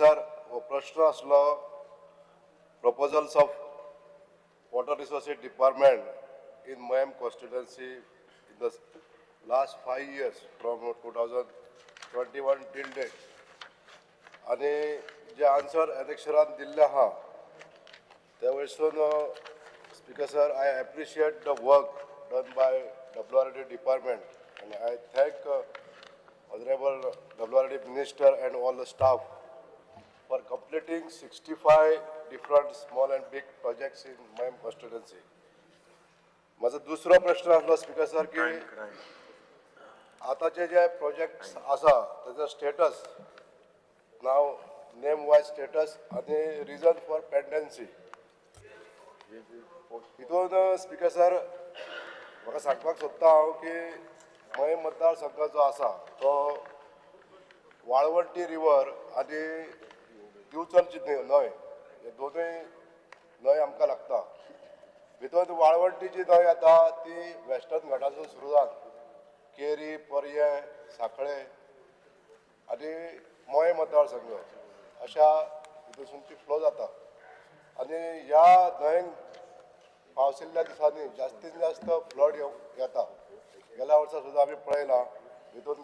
Sir हो प्रश्न आसलो proposals of water resources department in Mayam constituency in the last 5 years from 2021 till date. आणि जे answer अध्यक्षरान दिल्ले आहा त्या वयरसून speaker sir I appreciate the work done by WRD department and I thank Honorable WRD Minister and all the staff for completing 65 different small and big projects in Mayam constituency. माझा दुसरा प्रश्न आसलो speaker sir की आताचे जे projects आसा त्याचा status नाव name wise status आणि रिजन फॉर पेंडन्सी हितून स्पीकर सर म्हाका सांगपाक सोदता हांव की मयम मतदारसंघ जो आसा तो वाळवंटी रिवर आनी दिवचलची न्हंय हे दोनूय न्हंय आमकां लागता. भितर वाळवंटी जी न्हंय येता ती वेस्टर्न घाटासून सुरू जावन केरी पर्ये सांखळे आनी मय मतदारसंघ अशा हितून ती फ्लो जाता आनी ह्या न्हंयेक पावसिल्ल्या दिसांनी जास्तीत जास्त फ्लड येता. गेल्या वर्सा सुद्दां आमी पळयलां हितून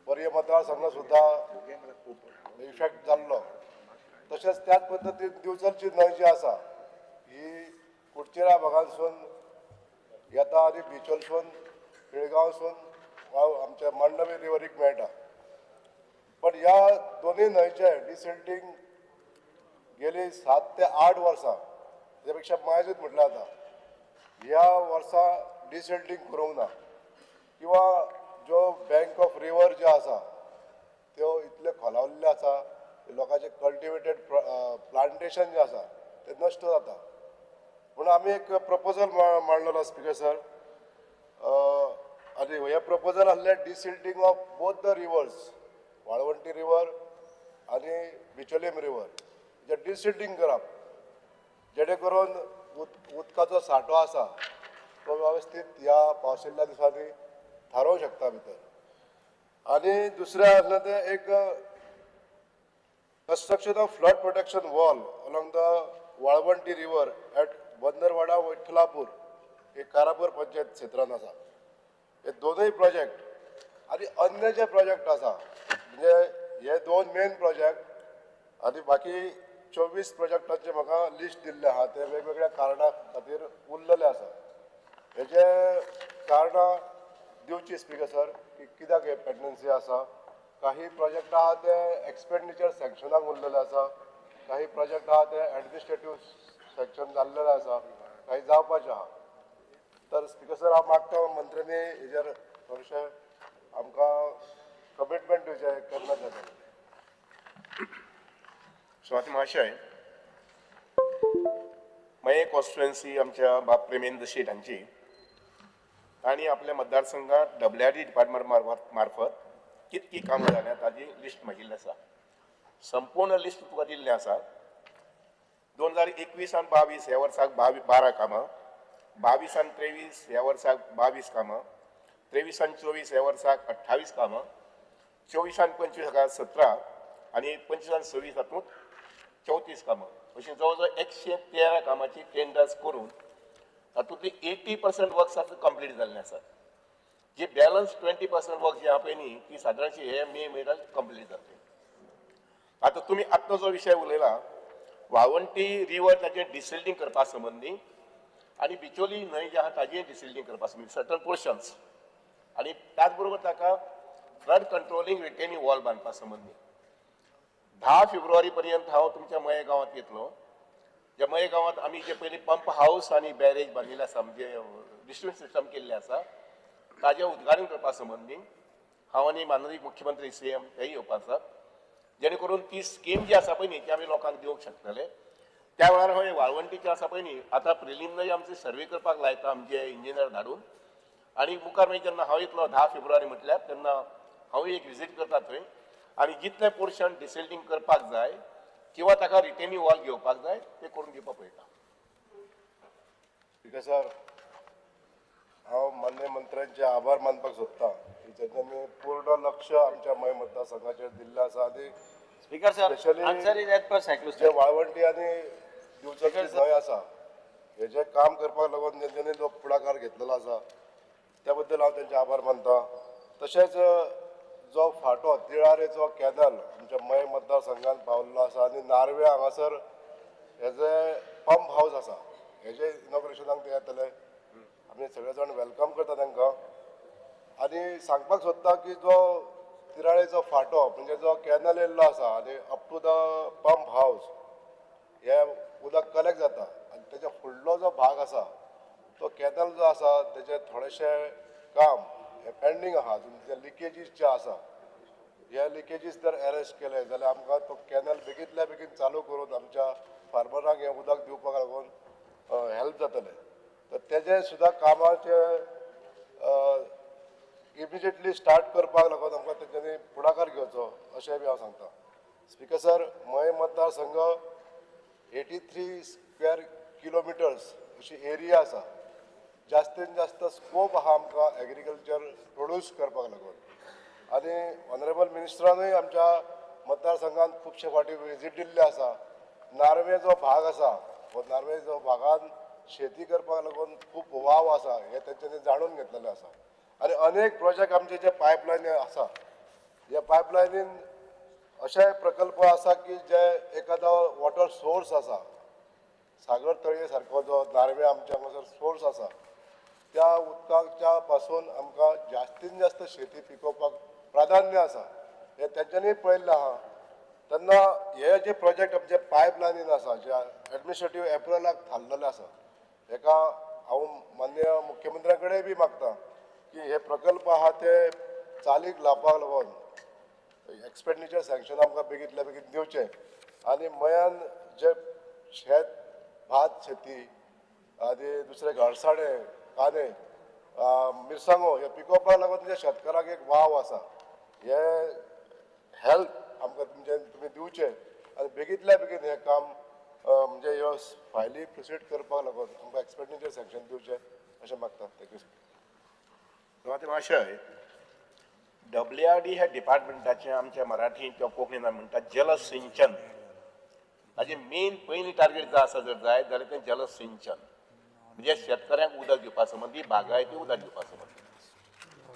पर्ये मतदारसंघ सुद्दां इफेक्ट जाल्लो. तशेंच त्याच पद्दतीन दिवचलची न्हंय जी आसा ही कुडचिरा भागांसून येता आनी बिचोलसून पिळगांवसून आमच्या मांडवी रिवरीक मेळटा. पण ह्या दोनूय न्हंयचे डिसिल्टींग गेली 7 ते 8 वर्सां त्या पेक्षा मायजूच म्हटल्यार जाता. ह्या वर्सा डिसिल्टींग करूंक ना किंवा ज्यो बँक ऑफ रिवर ज्यो आसा त्यो इतले खोलावल्ले आसा लोकांचे कल्टिवेटेड प्लांटेशन जे आसा ते नश्ट जाता. म्हणून आमी एक प्रपोजल मांडलेलो स्पीकर सर आनी हे प्रपोजल आसले डिसिल्टींग ऑफ बोथ द रिवर्स वाळवंटी रिवर आनी बिचोलेम रिवर जे डिसिल्टींग करप जेणे करून उदकाचो सांठो आसा तो वेवस्थीत ह्या पावसिल्ल्या दिसांनी थारोवंक शकता भितर. आनी दुसरें आसलें तें एक construction of flood protection wall along the Walwanti river at Bandarwada, Vithlapur, हे कारापूर पंचायत क्षेत्रांत आसा. हे दोनूय प्रोजेक्ट आनी अन्य जे प्रोजेक्ट आसा म्हणजे हे दोन मेन प्रोजेक्ट आनी बाकी 24 प्रोजेक्टांचे म्हाका लिस्ट दिल्ले आहा ते वेगवेगळ्या कारणां खातीर उरलेले आसा. हेजे कारणां दिवची स्पीकर सर की कित्याक हे पेंडन्सी आसा. काही प्रोजेक्ट आहा ते एक्सपेंडिचर सँक्शनाक उरलेले आसा, काही प्रोजेक्ट आहा ते एडमिनिस्ट्रेटिव्ह सँक्शन जाल्लेले आसा, काही जावपाचे आहा. तर स्पीकर सर हांव मागता मंत्र्यांनी हेजेर थोडेशें आमकां कमिटमेंट दिवचें केन्ना जाता. स्वाती महाशय, मये कॉन्स्टिट्युएन्सी आमच्या बाब प्रेमेंद्र शेठ हांची तांणी आपल्या मतदारसंघात WRD डिपार्टमेंट मार्फत कितकी कामां जाल्यात ताजी लिस्ट मागिल्ली आसा. संपूर्ण लिस्ट तुका दिल्लें आसा. 2021 आनी 22 ह्या वर्साक 12 कामां, 22 आनी 23 ह्या वर्साक 22 कामां, 23 आनी 24 ह्या वर्साक 28 कामां, 24 आनी 25 हाका 17 आनी 25 आनी 26 हातूंत 34 कामां अशीं जवळ 113 कामाची टेंडर्स करून तातूंतली 80% वर्क्स आतां कंप्लीट जाल्ले आसात. जे बॅलन्स 20% वर्क जे आहा पळय न्ही ती सादारणशी हे मे म्हयन्यात कंप्लीट जातली. आतां तुमी आत्तां जो विशय उलयला वाळवंटी रिवर ताचें डिसिल्टींग करपा संबंदी आनी बिचोली न्हंय जी आहा ताजें डिसिल्टींग करपा संबंदी सर्टन पोर्शन्स आनी त्याच बरोबर ताका फ्लड कंट्रोलिंग रिटेनिंग वॉल बांदपा संबंदी 10 फेब्रुवारी पर्यंत हांव तुमच्या मये गांवांत येतलो. ज्या मये गांवांत आमी जे पयलीं पंप हाऊस आनी बॅरेज बांदिल्ले आसा म्हणजे डिस्ट्रिब्युशन सिस्टम केल्लें आसा ताजें उद्घाटन करपा संबंदी हांव आनी माननीय मुख्यमंत्री CM हेय येवपा आसात. जेणे करून ती स्कीम जी आसा पळय न्ही ती आमी लोकांक दिवंक शकतले. त्या वेळार हांव वाळवंटीचें आसा पळय न्ही आतां प्रिलिमिनरी आमचे सर्वे करपाक लायता आमचे इंजिनियर धाडून आनी मुखार मागीर जेन्ना हांव येतलो 10 फेब्रुवारी म्हटल्यार तेन्ना हांव एक विजीट करता थंय आनी जितले पोर्शन डिसिल्टींग करपाक जाय किंवा ताका रिटेनिंग वॉल घेवपाक जाय ते करून दिवपाक पळयता. स्पीकर सर हांव मान्य मंत्र्यांचे आभार मानपाक सोदतां की जेन्ना पूर्ण लक्ष आमच्या मय मतदारसंघाचेर दिल्लें आसा आनी Speaker sir, Especially- answer is as per cyclist. जे वाळवंटी आणि दिवचलची न्हंय आसा हेजे काम करपाक लागून तेंच्यांनी जो पुढाकार घेतलेलो आसा त्या बद्दल हांव तेंचे आभार मानता. तशेंच जो फाटो तिळारेचो कॅनल आमच्या मय मतदारसंघात पावल्लो आसा आनी नार्वे हांगासर हेजे पंप हाऊस आसा हेजे इनॉग्रेशनाक ते येतले. आमी सगळे जाण वेलकम करता तांकां आनी सांगपाक सोदता की जो तिराळेचो फाटो म्हणजे जो कॅनल येयल्लो आसा आनी up to the pump house हे उदक कलेक्ट जाता आनी तेच्या फुडलो जो भाग आसा तो कॅनल जो आसा तेचे थोडेशे काम हे पेंडींग आहा जे लिकेजीस जे आसा हे लिकेजीस जर अरेस्ट केले जाल्यार आमकां तो कॅनल बेगींतल्या बेगीन चालू करून आमच्या फार्मरांक हे उदक दिवपाक लागून हेल्प जातले. तर तेजे सुद्दां कामाचे इमिजिएटली स्टार्ट करपाक लागून आमकां तेंच्यांनी फुडाकार घेवचो अशें बी हांव सांगता. स्पिकर सर, मय मतदारसंघ 83 स्क्वेअर किलोमिटर्स अशी एरिया आसा. जास्तीत जास्त स्कोप आहा आमकां एग्रीकल्चर प्रोड्यूस करपाक लागून आनी ऑनरेबल मिनिस्टरानूय आमच्या मतदारसंघात खुबशे फावटी विजीट दिल्ले आसा. नार्वे जो भाग आसा हो नार्वे जो भागान शेती करपाक लागून खूब वाव आसा हे तेंच्यांनी जाणून घेतलेलें आसा आनी अनेक प्रोजेक्ट आमचे जे पायपलायनी आसा ह्या पायपलायनीन अशे प्रकल्प आसा की जे एखादो वॉटर सोर्स आसा सागर तळये सारको जो नार्वे आमच्या हांगासर सोर्स आसा त्या उदकाच्या पासून आमकां जास्तीत जास्त शेती पिकोवपाक प्राधान्य आसा हे तेंच्यांनी पळयल्लें आहा. तेन्ना हे जे प्रोजेक्ट आमचे पायपलायनीन आसा जे एडमिनिस्ट्रेटीव एप्रुवलाक थारलेले आसा हेका हांव माननीय मुख्यमंत्र्या कडेन बी मागता की हे प्रकल्प आहा ते चालीक लावपाक लागून एक्सपेंडिचर सँक्शन आमकां बेगींतल्या बेगीन दिवचे आनी मयान जे शेत भात शेती आनी दुसरे घळसाणे कांदे मिरसांगो हे पिकोवपाक लागून जे शेतकाराक एक वाव आसा हे हेल्प आमकां तुमी दिवचे आनी बेगींतल्या बेगीन हे काम म्हणजे ह्यो फायली प्रोसीड करपाक लागून आमकां एक्सपेंडिचर सँक्शन दिवचे अशें मागता. थँक्यू. सुवाते मातशें WRD ह्या डिपार्टमेंटाचें आमच्या मराठींत किंवा कोंकणीन म्हणटात जलसिंचन ताजें मेन पयलीं टार्गेट जर आसा जर जाय जाल्यार तें जलसिंचन म्हणजे शेतकऱ्यांक उदक दिवपा संबंदी बागायती उदक दिवपा संबंदी.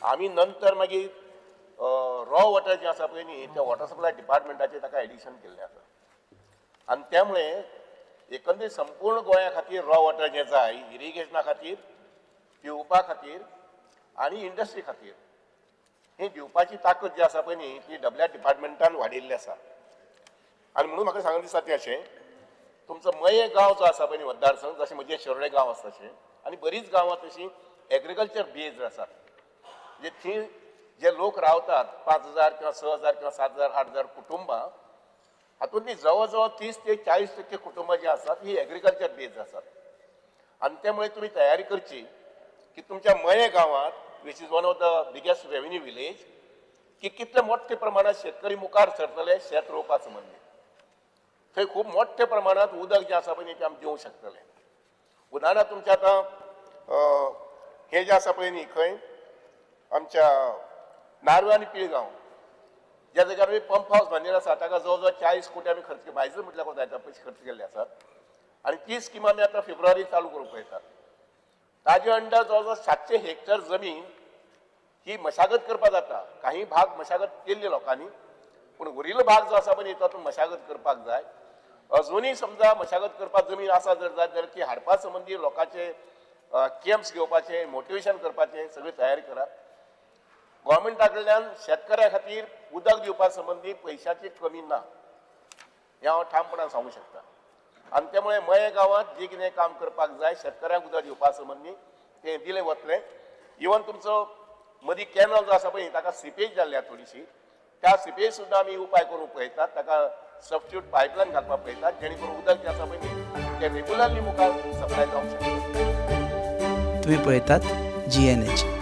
आमी नंतर मागीर रॉ वॉटर जें आसा पळय न्ही त्या वॉटर सप्लाय डिपार्टमेंटाचें ताका एडिशन केल्लें आसा आनी त्यामुळे एकंदरीत संपूर्ण गोंया खातीर रॉ वॉटर जें जाय इरिगेशना खातीर पिवपा खातीर आनी इंडस्ट्री खातीर ही दिवपाची ताकद जी आसा पळय न्ही ती WRD डिपार्टमेंटान वाडिल्ली आसा. आनी म्हणून म्हाका सांगून दिसता तें अशें तुमचो मये गांव जो आसा पळय न्ही मतदारसंघ जशें म्हजें शेरडे गांव आसा तशें आनी बरींच गांवां तशीं एग्रीकल्चर बेस्ड आसात म्हणजे थंय जे लोक रावतात 5,000 किंवा 6,000 किंवा 7,000 8,000 कुटुंबां हातूंतली जवळ जवळ 30 ते 40% कुटुंबां जी आसात ही एग्रीकल्चर बेस्ड आसात आनी त्यामुळे तुमी तयारी करची की तुमच्या मये गांवांत which is one of the biggest revenue village की कितले मोठ्या प्रमाणात शेतकरी मुखार सरतले शेत रोवपा संबंदी. थंय खूब मोठ्या प्रमाणात उदक जें आसा पळय तें आमी दिवंक शकतले. उदाहरणार्थ तुमचें आतां हे जें आसा पळय न्ही खंय आमच्या नार्वे आनी पिळगांव ज्या जाग्यार आमी पंप हाऊस बांदिल्लो आसा ताका जवळ जवळ 40 कोटी आमी खर्च भायजर म्हटल्यार जायता पयशे खर्च केल्ले आसात आनी ती स्कीम आमी आतां फेब्रुवारी चालू करूंक पळयतात. ताजे अंडर जवळ जवळ 700 हेक्टर जमीन ही मशागत करपाक जाता. काही भाग मशागत केल्ले लोकांनी पूण उरिल्लो भाग जो आसा पळय तातूंत मशागत करपाक जाय. अजुनूय समजा मशागत करपाक जमीन आसा जर जाय जाल्यार ती हाडपा संबंदी लोकांचे कॅम्प्स घेवपाचे मोटिवेशन करपाचे सगळी तयारी करात. गोव्हर्मेंटा कडल्यान शेतकऱ्या खातीर उदक दिवपा संबंधी पयशांची कमी ना हें हांव ठामपणान सांगूंक शकता. आनी त्यामुळे मये गांवांत जे कितें काम करपाक जाय शेतकऱ्यांक उदक दिवपा संबंधी तें दिलें वतलें. इवन तुमचो मदीं कॅनल जो आसा पळय ताका सिपेज जाल्ल्या थोडीशी त्या सिपेज सुद्दां आमी उपाय करूंक पळयतात. ताका सबस्टिट्यूट पायपलायन घालपाक पळयतात जेणे करून उदक जें आसा पळय न्ही तें रेग्युलरली मुखार सप्लाय जावंक शकता. तुम्ही पळयतात GNH.